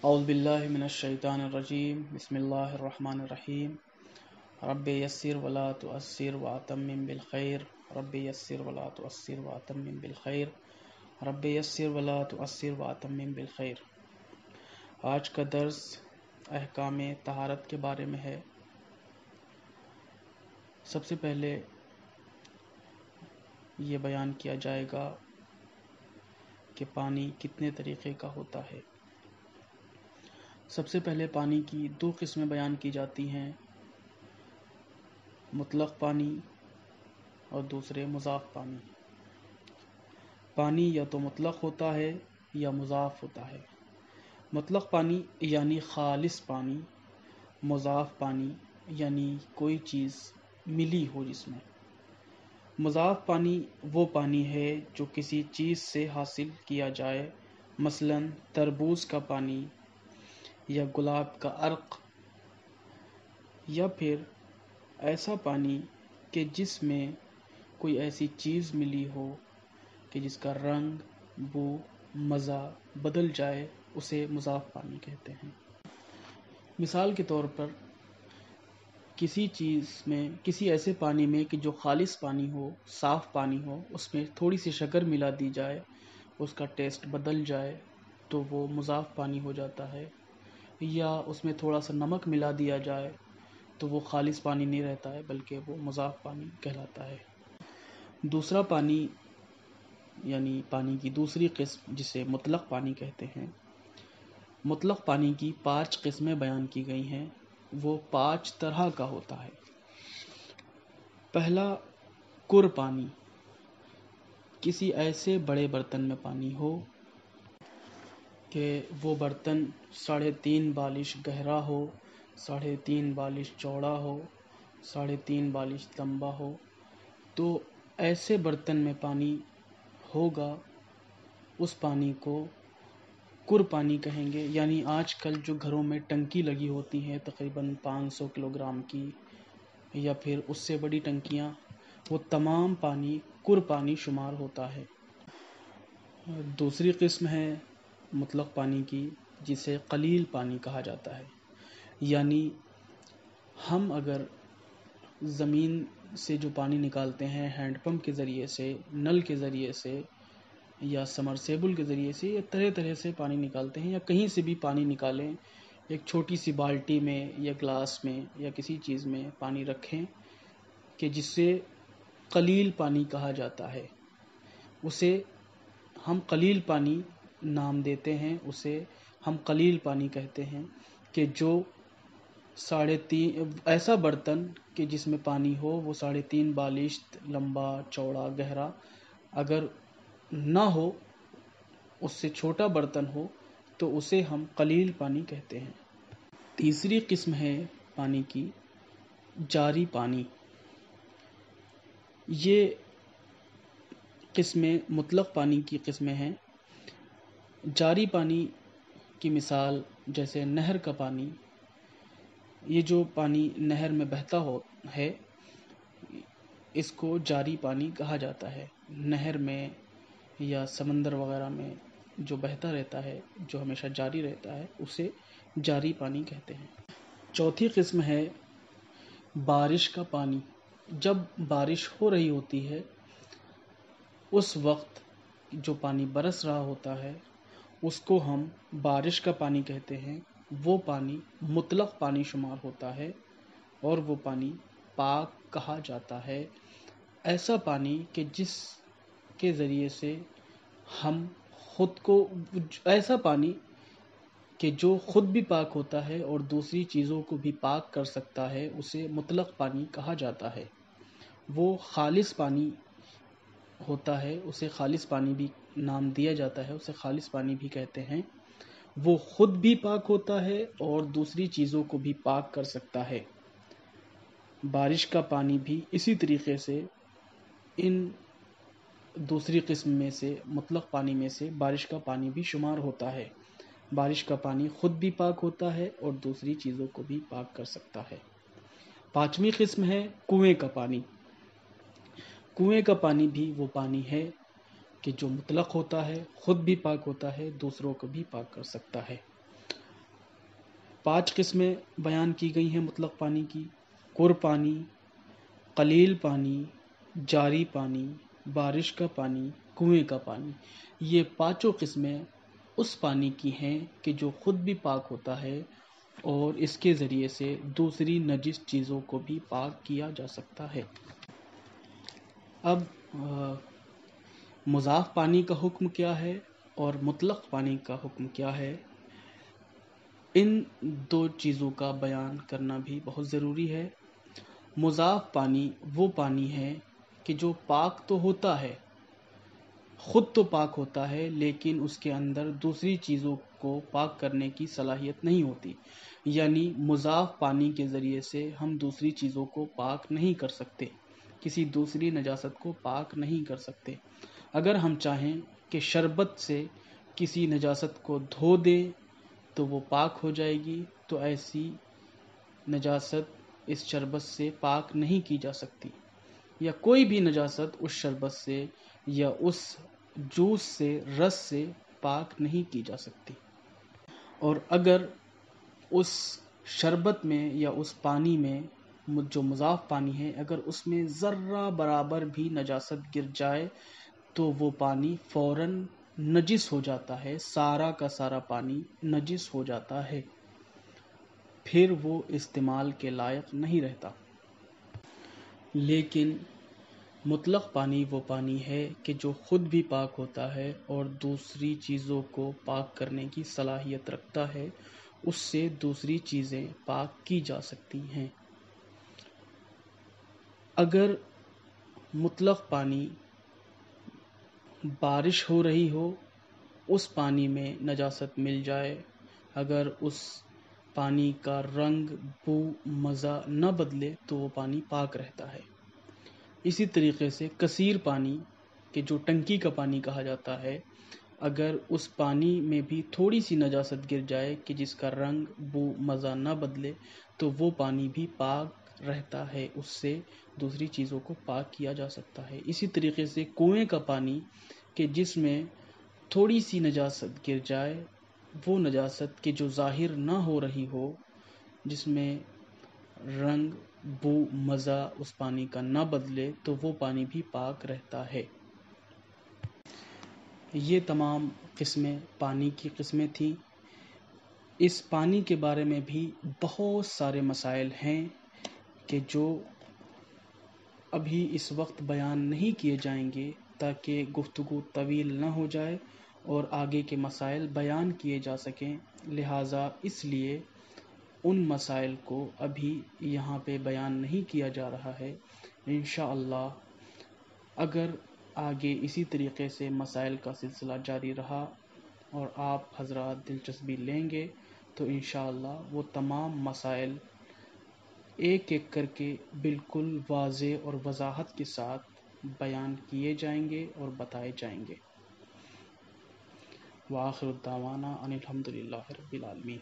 اعوذ باللہ من الشیطان الرجیم بسم اللہ الرحمن الرحیم رب یسر ولا تعسر واتمم بالخیر رب یسر ولا تعسر واتمم بالخیر رب یسر ولا تعسر واتمم بالخیر۔ آج کا درس احکام طہارت کے بارے میں ہے۔ سب سے پہلے یہ بیان کیا جائے گا کہ پانی کتنے طریقے کا ہوتا ہے۔ سب سے پہلے پانی کی دو قسمیں بیان کی جاتی ہیں، مطلق پانی اور دوسرے مضاف پانی۔ پانی یا تو مطلق ہوتا ہے یا مضاف ہوتا ہے۔ مطلق پانی یعنی خالص پانی، مضاف پانی یعنی کوئی چیز ملی ہو جس میں۔ مضاف پانی وہ پانی ہے جو کسی چیز سے حاصل کیا جائے، مثلا تربوز کا پانی یا گلاب کا عرق، یا پھر ایسا پانی کہ جس میں کوئی ایسی چیز ملی ہو کہ جس کا رنگ، بو، مزہ بدل جائے، اسے مضاف پانی کہتے ہیں۔ مثال کے طور پر کسی چیز میں، کسی ایسے پانی میں کہ جو خالص پانی ہو، صاف پانی ہو، اس میں تھوڑی سی شکر ملا دی جائے، اس کا ٹیسٹ بدل جائے تو وہ مضاف پانی ہو جاتا ہے، یا اس میں تھوڑا سا نمک ملا دیا جائے تو وہ خالص پانی نہیں رہتا ہے بلکہ وہ مضاف پانی کہلاتا ہے۔ دوسرا پانی یعنی پانی کی دوسری قسم جسے مطلق پانی کہتے ہیں، مطلق پانی کی 5 قسمیں بیان کی گئی ہیں، وہ 5 طرح کا ہوتا ہے۔ پہلا کُر پانی، کسی ایسے بڑے برتن میں پانی ہو کہ وہ برتن 3.5 بالش گہرا ہو، 3.5 بالش چوڑا ہو، 3.5 بالش لمبا ہو، تو ایسے برتن میں پانی ہوگا، اس پانی کو کُر پانی کہیں گے۔ یعنی آج کل جو گھروں میں ٹنکی لگی ہوتی ہیں تقریباً 500 کلو گرام کی یا پھر اس سے بڑی ٹنکیاں، وہ تمام پانی کُر پانی شمار ہوتا ہے۔ دوسری قسم ہے مطلق پانی کی جسے قلیل پانی کہا جاتا ہے، یعنی ہم اگر زمین سے جو پانی نکالتے ہیں ہینڈ پمپ کے ذریعے سے، نل کے ذریعے سے یا سمرسیبل کے ذریعے سے، یا طرح طرح سے پانی نکالتے ہیں، یا کہیں سے بھی پانی نکالیں، ایک چھوٹی سی بالٹی میں یا گلاس میں یا کسی چیز میں پانی رکھیں کہ جس سے قلیل پانی کہا جاتا ہے، اسے ہم قلیل پانی نام دیتے ہیں، اسے ہم قلیل پانی کہتے ہیں کہ جو 3.5 ایسا برتن کہ جس میں پانی ہو وہ 3.5 بالش لمبا، چوڑا، گہرا اگر نہ ہو، اس سے چھوٹا برتن ہو تو اسے ہم قلیل پانی کہتے ہیں۔ تیسری قسم ہے پانی کی جاری پانی۔ یہ قسمیں مطلق پانی کی قسمیں ہیں۔ جاری پانی کی مثال جیسے نہر کا پانی، یہ جو پانی نہر میں بہتا ہے اس کو جاری پانی کہا جاتا ہے۔ نہر میں یا سمندر وغیرہ میں جو بہتا رہتا ہے، جو ہمیشہ جاری رہتا ہے، اسے جاری پانی کہتے ہیں۔ چوتھی قسم ہے بارش کا پانی۔ جب بارش ہو رہی ہوتی ہے اس وقت جو پانی برس رہا ہوتا ہے اس کو ہم بارش کا پانی کہتے ہیں۔ وہ پانی مطلق پانی شمار ہوتا ہے اور وہ پانی پاک کہا جاتا ہے۔ ایسا پانی کہ جس کے ذریعے سے ہم خود کو، ایسا پانی کہ جو خود بھی پاک ہوتا ہے اور دوسری چیزوں کو بھی پاک کر سکتا ہے، اسے مطلق پانی کہا جاتا ہے۔ وہ خالص پانی ہوتا ہے، اسے خالص پانی بھی نام دیا جاتا ہے، اسے خالص پانی بھی کہتے ہیں۔ وہ خود بھی پاک ہوتا ہے اور دوسری چیزوں کو بھی پاک کر سکتا ہے۔ بارش کا پانی بھی اسی طریقے سے ان دوسری قسم میں سے، مطلق پانی میں سے بارش کا پانی بھی شمار ہوتا ہے۔ بارش کا پانی خود بھی پاک ہوتا ہے اور دوسری چیزوں کو بھی پاک کر سکتا ہے۔ پانچویں قسم ہے کنویں کا پانی۔ کنویں کا پانی بھی وہ پانی ہے کہ جو مطلق ہوتا ہے، خود بھی پاک ہوتا ہے، دوسروں کو بھی پاک کر سکتا ہے۔ 5 قسمیں بیان کی گئی ہیں مطلق پانی کی: قر پانی، قلیل پانی، جاری پانی، بارش کا پانی، کنویں کا پانی۔ یہ 5 قسمیں اس پانی کی ہیں کہ جو خود بھی پاک ہوتا ہے اور اس کے ذریعے سے دوسری نجس چیزوں کو بھی پاک کیا جا سکتا ہے۔ اب مضاف پانی کا حکم کیا ہے اور مطلق پانی کا حکم کیا ہے، ان 2 چیزوں کا بیان کرنا بھی بہت ضروری ہے۔ مضاف پانی وہ پانی ہے کہ جو پاک تو ہوتا ہے، خود تو پاک ہوتا ہے، لیکن اس کے اندر دوسری چیزوں کو پاک کرنے کی صلاحیت نہیں ہوتی، یعنی مضاف پانی کے ذریعے سے ہم دوسری چیزوں کو پاک نہیں کر سکتے، کسی دوسری نجاست کو پاک نہیں کر سکتے۔ اگر ہم چاہیں کہ شربت سے کسی نجاست کو دھو دیں تو وہ پاک ہو جائے گی، تو ایسی نجاست اس شربت سے پاک نہیں کی جا سکتی، یا کوئی بھی نجاست اس شربت سے یا اس جوس سے، رس سے پاک نہیں کی جا سکتی۔ اور اگر اس شربت میں یا اس پانی میں جو مضاف پانی ہے، اگر اس میں ذرہ برابر بھی نجاست گر جائے تو وہ پانی فوراً نجس ہو جاتا ہے، سارا کا سارا پانی نجس ہو جاتا ہے، پھر وہ استعمال کے لائق نہیں رہتا۔ لیکن مطلق پانی وہ پانی ہے کہ جو خود بھی پاک ہوتا ہے اور دوسری چیزوں کو پاک کرنے کی صلاحیت رکھتا ہے، اس سے دوسری چیزیں پاک کی جا سکتی ہیں۔ اگر مطلق پانی بارش ہو رہی ہو، اس پانی میں نجاست مل جائے، اگر اس پانی کا رنگ، بو، مزہ نہ بدلے تو وہ پانی پاک رہتا ہے۔ اسی طریقے سے کثیر پانی کہ جو ٹنکی کا پانی کہا جاتا ہے، اگر اس پانی میں بھی تھوڑی سی نجاست گر جائے کہ جس کا رنگ، بو، مزہ نہ بدلے تو وہ پانی بھی پاک رہتا ہے، اس سے دوسری چیزوں کو پاک کیا جا سکتا ہے۔ اسی طریقے سے کنویں کا پانی کہ جس میں تھوڑی سی نجاست گر جائے، وہ نجاست کہ جو ظاہر نہ ہو رہی ہو، جس میں رنگ، بو، مزہ اس پانی کا نہ بدلے، تو وہ پانی بھی پاک رہتا ہے۔ یہ تمام قسمیں پانی کی قسمیں تھیں۔ اس پانی کے بارے میں بھی بہت سارے مسائل ہیں کہ جو ابھی اس وقت بیان نہیں کیے جائیں گے تاکہ گفتگو طویل نہ ہو جائے اور آگے کے مسائل بیان کیے جا سکیں، لہٰذا اس لیے ان مسائل کو ابھی یہاں پہ بیان نہیں کیا جا رہا ہے۔ انشاءاللہ اگر آگے اسی طریقے سے مسائل کا سلسلہ جاری رہا اور آپ حضرات دلچسپی لیں گے تو انشاءاللہ وہ تمام مسائل ایک ایک کر کے بالکل واضح اور وضاحت کے ساتھ بیان کیے جائیں گے اور بتائے جائیں گے۔ وآخر الدعوانا ان الحمد للہ رب العالمین۔